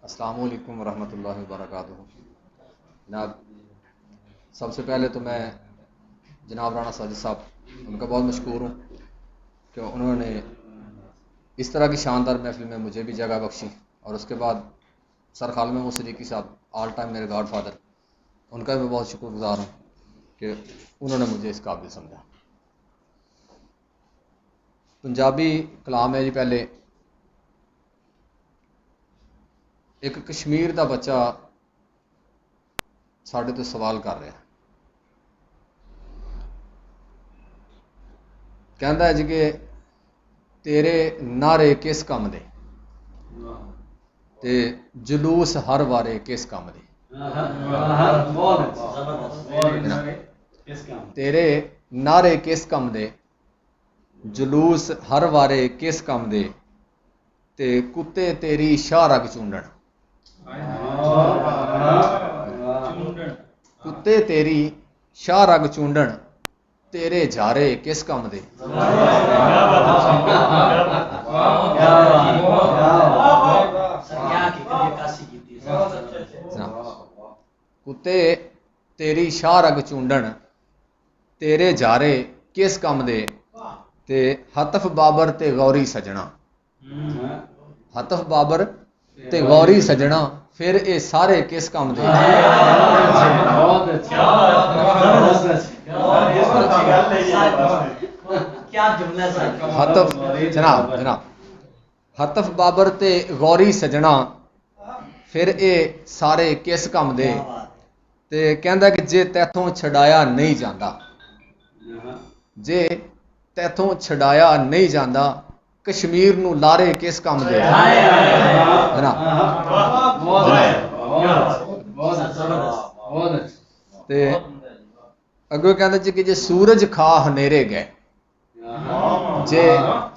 अस्सलामु अलैकुम वरहमतुल्लाहि वबरकातुहू। जनाब, सबसे पहले तो मैं जनाब राना साजिद साहब उनका बहुत मशकूर हूँ कि उन्होंने इस तरह की शानदार महफिल में मुझे भी जगह बख्शी। और उसके बाद सर खालिद मुसरीकी साहब, ऑल टाइम मेरे गॉड फादर, उनका भी मैं बहुत शुक्रगुजार हूँ कि उन्होंने मुझे इस काबिल समझा। पंजाबी कलाम है जी। पहले एक कश्मीर का बच्चा साढ़े तो सवाल कर रहा है, कहता है जी कि तेरे नारे किस काम दे ते जुलूस हर वारे किस काम दे। तेरे नारे किस काम दे जुलूस हर वारे किस काम दे ते कुत्ते तेरी शाह रग चूंडन। कुत्ते तेरी शाह रग चूंडन तेरे झारे किस काम दे। कुत्ते तेरी शाह रग चूंडन तेरे झारे किस काम दे ते हतफ बाबर ते गौरी सजना। हतफ बाबर ते गौरी सजना फिर ये सारे किस काम दे। हतफ जनाब जनाब हतफ बाबर ते गौरी सजना फिर ये सारे किस काम दे ते कहंदा कि जे तैथों छड़ाया नहीं जाता, जे तैथों छड़ाया नहीं जाता कश्मीर नू लारे किस काम दे। ते अगो कहंदा जी कि जे सूरज खा हनेरे गए, जे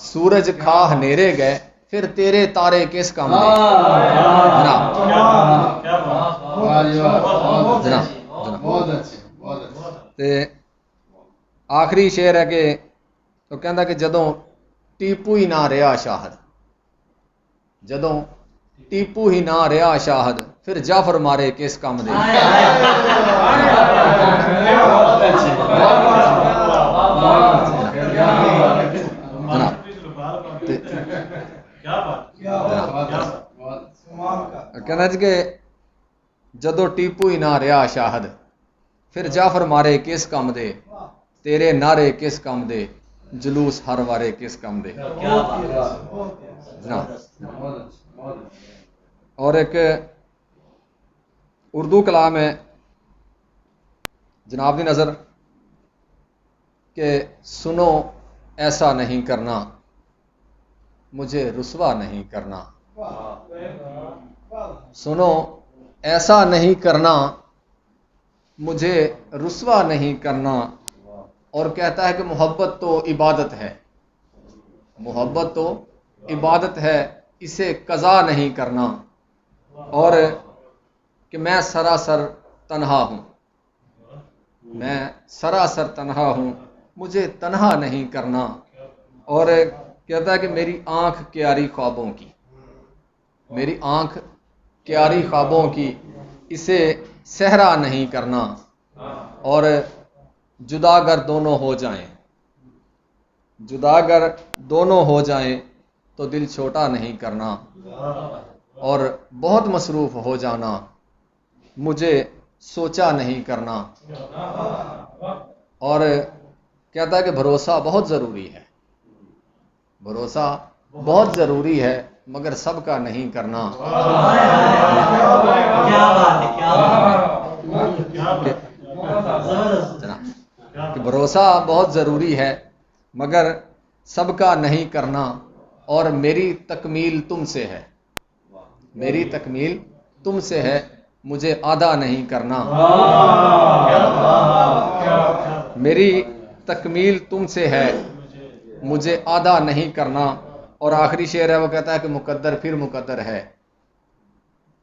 सूरज खा हनेरे गए फिर तेरे तारे किस काम दे। ते आखिरी शेर है कि तो कहंदा कि जदों टीपू ही ना रहा शाहद, जदों टीपू ही ना रहा शाहद फिर जाफर मारे किस काम दे। कहना जी कि जदों टीपू ही ना रहा शाहद फिर जाफर मारे किस काम दे तेरे नारे किस काम दे जुलूस हर वारे किस काम दे। और एक उर्दू कलाम है जनाब की नज़र कि सुनो ऐसा नहीं करना मुझे रुसवा नहीं करना। सुनो ऐसा नहीं करना मुझे रुसवा नहीं करना। और कहता है कि मोहब्बत तो इबादत है, मोहब्बत तो इबादत है इसे कज़ा नहीं करना। और कि मैं सरासर तन्हा हूँ, मैं सरासर तन्हा हूँ मुझे तन्हा नहीं करना। और कहता है कि मेरी आँख क्यारी ख्वाबों की, मेरी आँख क्यारी ख्वाबों की इसे सहरा नहीं करना। और जुदागर दोनों हो जाएं, जुदागर दोनों हो जाएं तो दिल छोटा नहीं करना। और बहुत मसरूफ़ हो जाना मुझे सोचा नहीं करना। और कहता है कि भरोसा बहुत ज़रूरी है, भरोसा बहुत ज़रूरी है मगर सबका नहीं करना। कि भरोसा बहुत ज़रूरी है मगर सबका नहीं करना। और मेरी तकमील तुमसे है, मेरी तकमील तुमसे है मुझे आधा नहीं करना। मेरी तकमील तुमसे है मुझे आधा नहीं करना। और आखिरी शेर है वो कहता है कि मुकद्दर फिर मुकद्दर है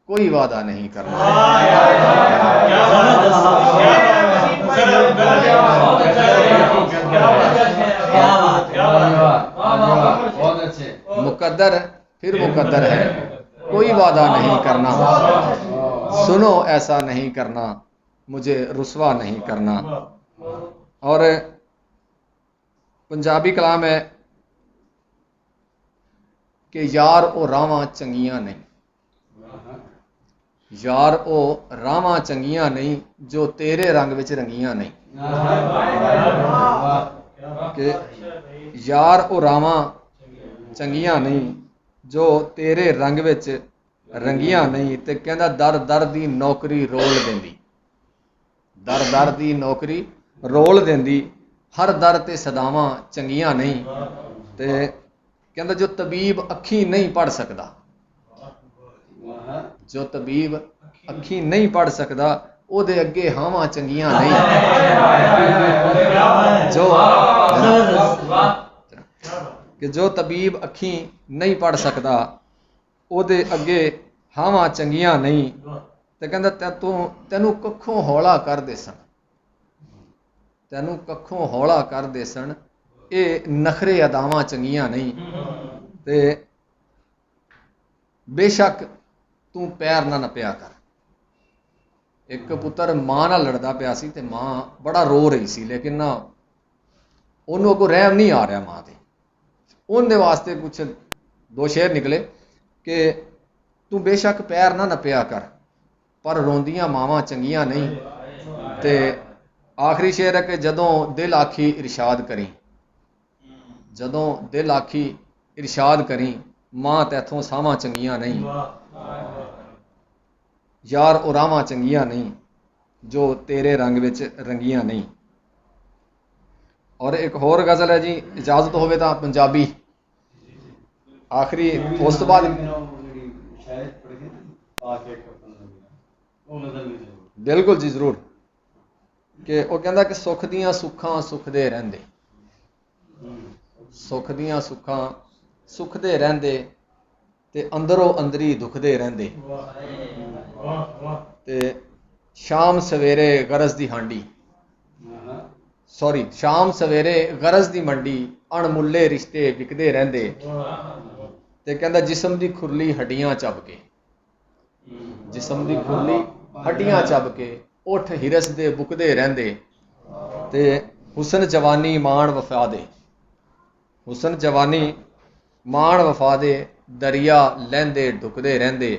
कोई वादा नहीं करना। मुकद्दर फिर मुकद्दर है कोई वादा नहीं करना, सुनो ऐसा नहीं करना, मुझे रुसवा नहीं करना। और पंजाबी कलाम है कि यार ओ रावां चंगियां नहीं, यार ओ रावां चंगियां नहीं, जो तेरे रंग विच रंगियां नहीं। कि यार ओ रावां चंगियां नहीं, जो तेरे रंग विच रंगियां नहीं। ते कहंदा दर दर दी नौकरी रोल देंदी, दर दर दी नौकरी रोल देंदी, हर दर ते सदावां चंगियां नहीं। ते कहंदा जो तबीब अखी नहीं पढ़ सकदा, जो तबीब अखी नहीं पढ़ सकदा, ओदे अगे हावां चंगियां नहीं। जो कि जो तबीब अखी नहीं पढ़ सकदा, ओदे अगे हावां चंगियां नहीं। ते कहंदा तैनू कखों हौला कर देसन, तैनू कखों हौला कर देसन, ये नखरे अदावां चंगियां नहीं। ते बेशक तू पैर ना नप्या कर। एक पुत्र मां नाल लड़दा पिया सी ते मां बड़ा रो रही सी, लेकिन ना उन्होंने अगों रहम नहीं आ रहा मां ते। उनके वास्ते कुछ दो शेर निकले कि तू बेशक पैर ना नप्या कर, पर रोंदियां मावां चंगियां नहीं। ते आखिरी शेर है कि जदों दिल आखी इरशाद करी, जदों दिल आखी इरशाद करी, मां तैथों सावां चंगियां नहीं। यार ओ रावां चंगियां नहीं, जो तेरे रंग विच रंगियां नहीं। और एक होर गज़ल है जी, इजाजत होवे तां पंजाबी आखिरी, उस तो बाद बिल्कुल जी जरूर। कि वो कहता कि सुख दियां सुखां सुखदे रहिंदे, सुख दियां सुखां सुखदे रहिंदे, ते अंदरों अंदरी दुखदे रहिंदे। ते शाम सवेरे गरज दी हांडी, सॉरी शाम सवेरे गरज दी मंडी, अणमुल्ले रिश्ते विकदे रहिंदे। ते कहंदा जिस्म दी खुरली हड्डियां चब के, जिस्म दी खुरली हड्डियां चब के, उठ हिरस दे बुकदे रहिंदे। ते हुसन जवानी मान वफा दे, हुसन जवानी मान वफा दे, दरिया लहंदे ढुकदे रहिंदे।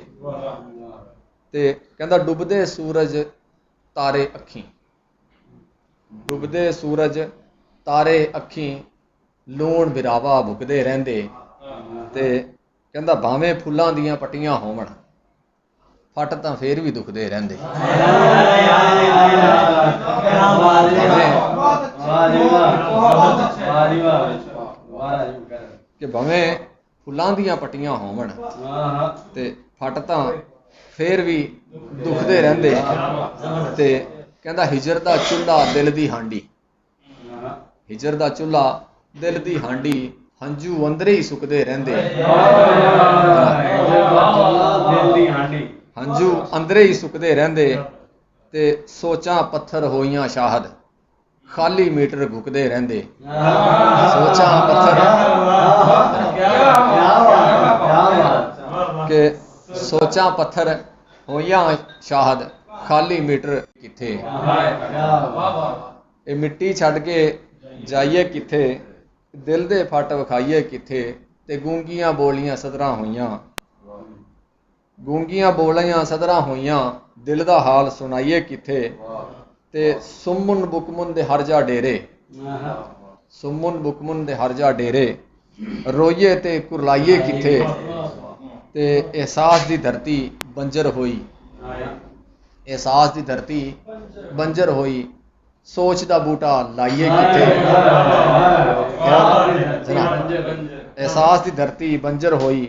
ते कहंदा डुबदे सूरज तारे अखी, डुबदे सूरज तारे अखी, लूण बिरावा भुकदे रहिंदे। ते कहंदा भावें फुल्लां दियां पट्टियां होवण, फट तां फेर भी दुखदे रहिंदे। कि भावें फुल्लां दियां पट्टियां होवण, ते फट तां फेर भी दुखदे रहिंदे। ते कहंदा हिजर दा चुल्हा दिल दी हांडी, हिजर दा चुल्हा दिल दी हांडी, हंजू अंदरे ही सुकदे रहिंदे। हंजू अंदरे ही सुकदे रहिंदे। ते सोचां पत्थर होइयां शाहद, खाली मीटर घुकदे रहिंदे। सोचां पत्थर के सोचां पत्थर होइयां शाहद, खाली मीटर किथे। ये मिट्टी छड्ड के जाइए किथे, दिल दे फट विखाइए किथे। ते गूंगियां बोलियां सदरां होइयां, गूंगियां बोलियां सदरां होइयां, दिल दा हाल सुनाइए किथे। ते सुमन बुकमुन दे हर जा डेरे, सुमन बुकमुन दे हर जा डेरे, रोइए ते कुरलाइए किथे। ते एहसास दी धरती बंजर होई, एहसास दी धरती बंजर होई, सोच दा बूटा लाइए किथे। एहसास दी धरती बंजर होई,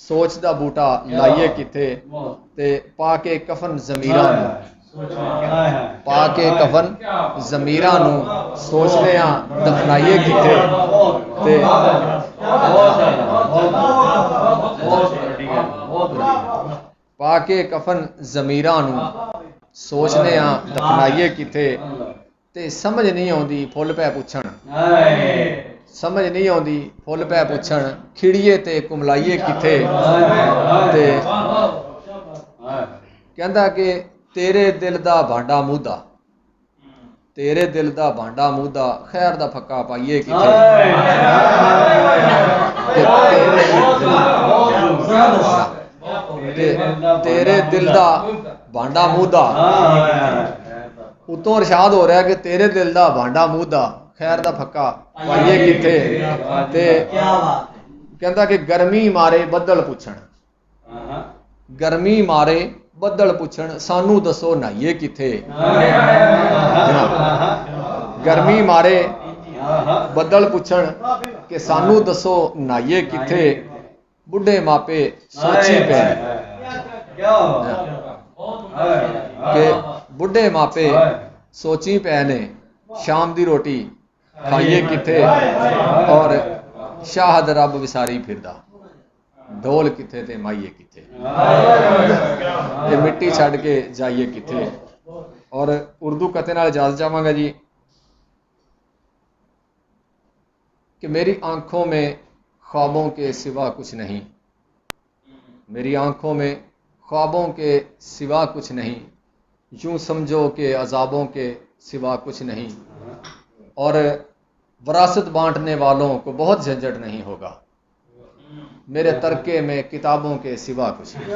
सोच दा बूटा लाइए किथे। ते पाके कफन ज़मीरां नूं, पाके कफन ज़मीरां नूं, सोचने आ दफनाइए किथे। ते पाके कफन ज़मीरां नूं, सोचने आ दफनाइए किथे। ते समझ नहीं आउंदी फुल पै पुछण, समझ नहीं आती फुल पै पुछण खिड़िए ते कुमलाइए किथे ते कहंदा कि तेरे दिल दा भांडा मूधा तेरे दिल दा भांडा मूधा खैर दा फक्का पाइए किथे तेरे दिल दा भांडा मूधा उतों इरशाद हो रहा है कि तेरे दिल दा भांडा मूधा खैर दा फक्का पाइए किथे ते कहंदा कि गर्मी मारे बदल पुछण गर्मी मारे बदल पुछण सानू दसो नहाइए किथे गर्मी मारे बदल पुछण कि सानू दसो नहाइए किथे बुढ़े मापे सोची पे कि बुढ़े मापे सोची पे ने शाम दी रोटी खाइए किथे और शाहद रब विसारी फिरदा ढोल किथे ते माइए किथे ये मिट्टी छड़ के जाइए किथे। और उर्दू कते नाल इजाजत चाहांगा जी कि मेरी आंखों में ख्वाबों के सिवा कुछ नहीं मेरी आंखों में ख्वाबों के सिवा कुछ नहीं यूं समझो कि अजाबों के सिवा कुछ नहीं और विरासत बांटने वालों को बहुत झंझट नहीं होगा मेरे तरके में किताबों के सिवा कुछ नहीं।